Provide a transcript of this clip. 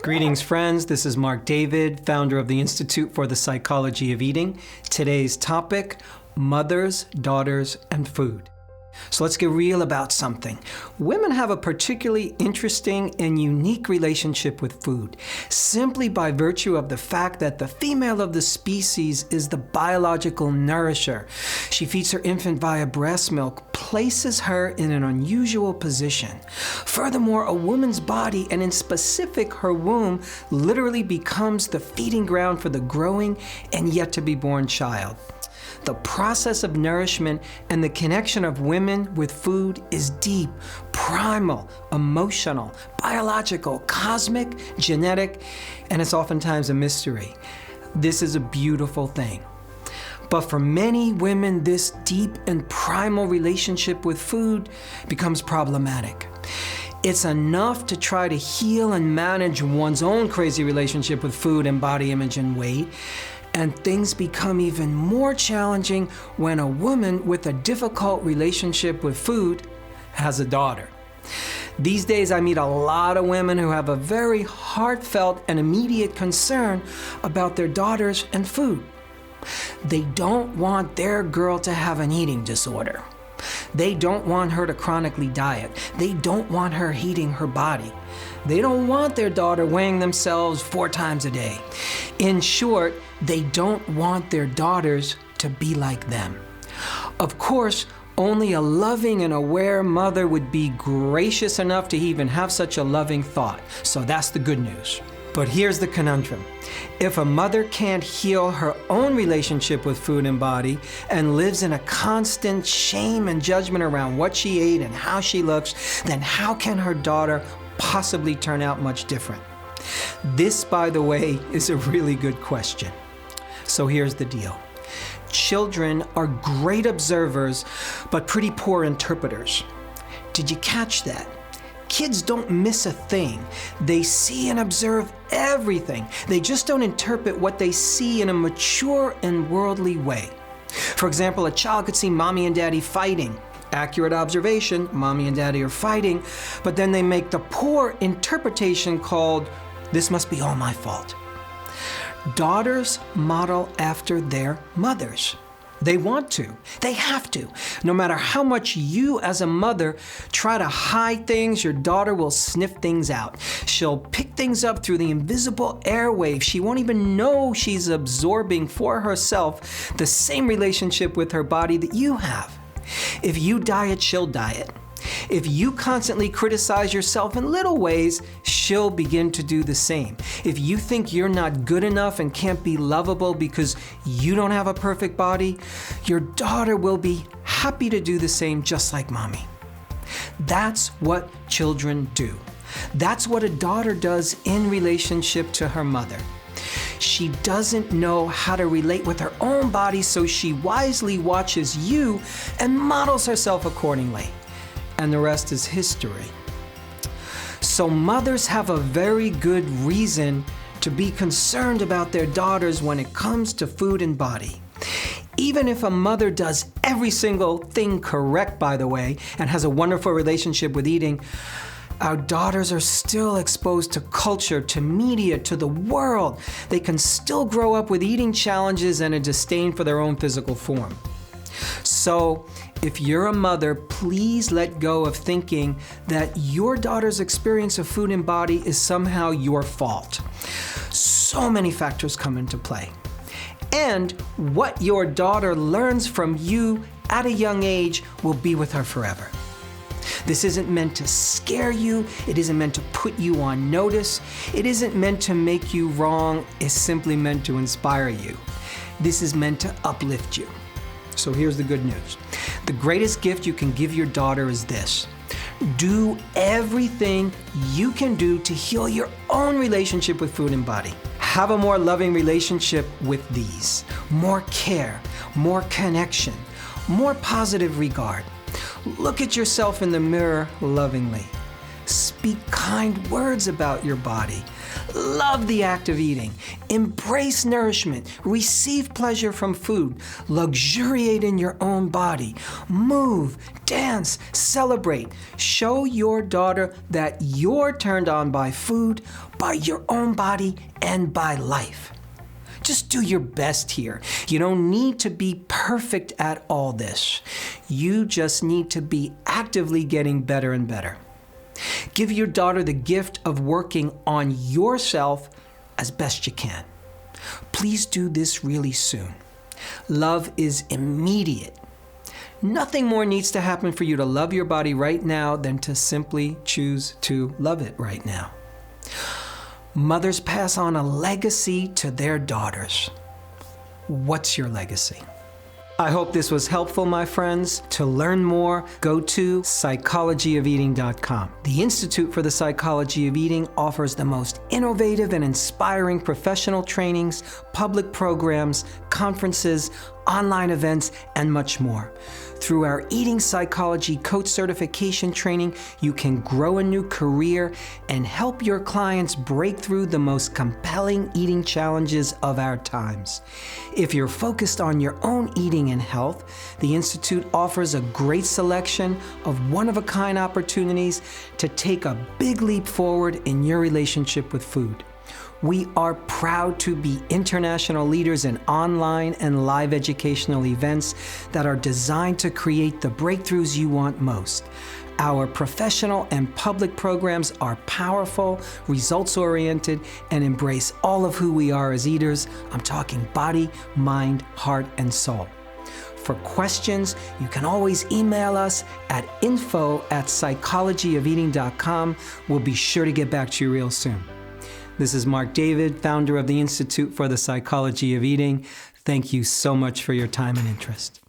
Greetings, friends. This is Marc David, founder of the Institute for the Psychology of Eating. Today's topic, mothers, daughters, and food. So let's get real about something. Women have a particularly interesting and unique relationship with food, simply by virtue of the fact that the female of the species is the biological nourisher. She feeds her infant via breast milk, places her in an unusual position. Furthermore, a woman's body, and in specific her womb, literally becomes the feeding ground for the growing and yet to be born child. The process of nourishment and the connection of women with food is deep, primal, emotional, biological, cosmic, genetic, and it's oftentimes a mystery. This is a beautiful thing. But for many women, this deep and primal relationship with food becomes problematic. It's enough to try to heal and manage one's own crazy relationship with food and body image and weight. And things become even more challenging when a woman with a difficult relationship with food has a daughter. These days, I meet a lot of women who have a very heartfelt and immediate concern about their daughters and food. They don't want their girl to have an eating disorder. They don't want her to chronically diet. They don't want her hating her body. They don't want their daughter weighing themselves 4 times a day. In short, they don't want their daughters to be like them. Of course, only a loving and aware mother would be gracious enough to even have such a loving thought. So that's the good news. But here's the conundrum. If a mother can't heal her own relationship with food and body and lives in a constant shame and judgment around what she ate and how she looks, then how can her daughter possibly turn out much different? This, by the way, is a really good question. So here's the deal. Children are great observers, but pretty poor interpreters. Did you catch that? Kids don't miss a thing. They see and observe everything. They just don't interpret what they see in a mature and worldly way. For example, a child could see mommy and daddy fighting. Accurate observation, mommy and daddy are fighting, but then they make the poor interpretation called, "This must be all my fault." Daughters model after their mothers. They want to. They have to. No matter how much you as a mother try to hide things, your daughter will sniff things out. She'll pick things up through the invisible airwaves. She won't even know she's absorbing for herself the same relationship with her body that you have. If you diet, she'll diet. If you constantly criticize yourself in little ways, she'll begin to do the same. If you think you're not good enough and can't be lovable because you don't have a perfect body, your daughter will be happy to do the same just like mommy. That's what children do. That's what a daughter does in relationship to her mother. She doesn't know how to relate with her own body, so she wisely watches you and models herself accordingly. And the rest is history. So mothers have a very good reason to be concerned about their daughters when it comes to food and body. Even if a mother does every single thing correct, by the way, and has a wonderful relationship with eating, our daughters are still exposed to culture, to media, to the world. They can still grow up with eating challenges and a disdain for their own physical form. So, if you're a mother, please let go of thinking that your daughter's experience of food and body is somehow your fault. So many factors come into play. And what your daughter learns from you at a young age will be with her forever. This isn't meant to scare you. It isn't meant to put you on notice. It isn't meant to make you wrong. It's simply meant to inspire you. This is meant to uplift you. So here's the good news. The greatest gift you can give your daughter is this. Do everything you can do to heal your own relationship with food and body. Have a more loving relationship with these. More care, more connection, more positive regard. Look at yourself in the mirror lovingly. Speak kind words about your body. Love the act of eating. Embrace nourishment. Receive pleasure from food. Luxuriate in your own body. Move, dance, celebrate. Show your daughter that you're turned on by food, by your own body, and by life. Just do your best here. You don't need to be perfect at all this. You just need to be actively getting better and better. Give your daughter the gift of working on yourself as best you can. Please do this really soon. Love is immediate. Nothing more needs to happen for you to love your body right now than to simply choose to love it right now. Mothers pass on a legacy to their daughters. What's your legacy? I hope this was helpful, my friends. To learn more, go to psychologyofeating.com. The Institute for the Psychology of Eating offers the most innovative and inspiring professional trainings, public programs, conferences, online events, and much more. Through our Eating Psychology Coach Certification Training, you can grow a new career and help your clients break through the most compelling eating challenges of our times. If you're focused on your own eating and health, the Institute offers a great selection of one-of-a-kind opportunities to take a big leap forward in your relationship with food. We are proud to be international leaders in online and live educational events that are designed to create the breakthroughs you want most. Our professional and public programs are powerful, results-oriented, and embrace all of who we are as eaters. I'm talking body, mind, heart, and soul. For questions, you can always email us at info@psychologyofeating.com. We'll be sure to get back to you real soon. This is Marc David, founder of the Institute for the Psychology of Eating. Thank you so much for your time and interest.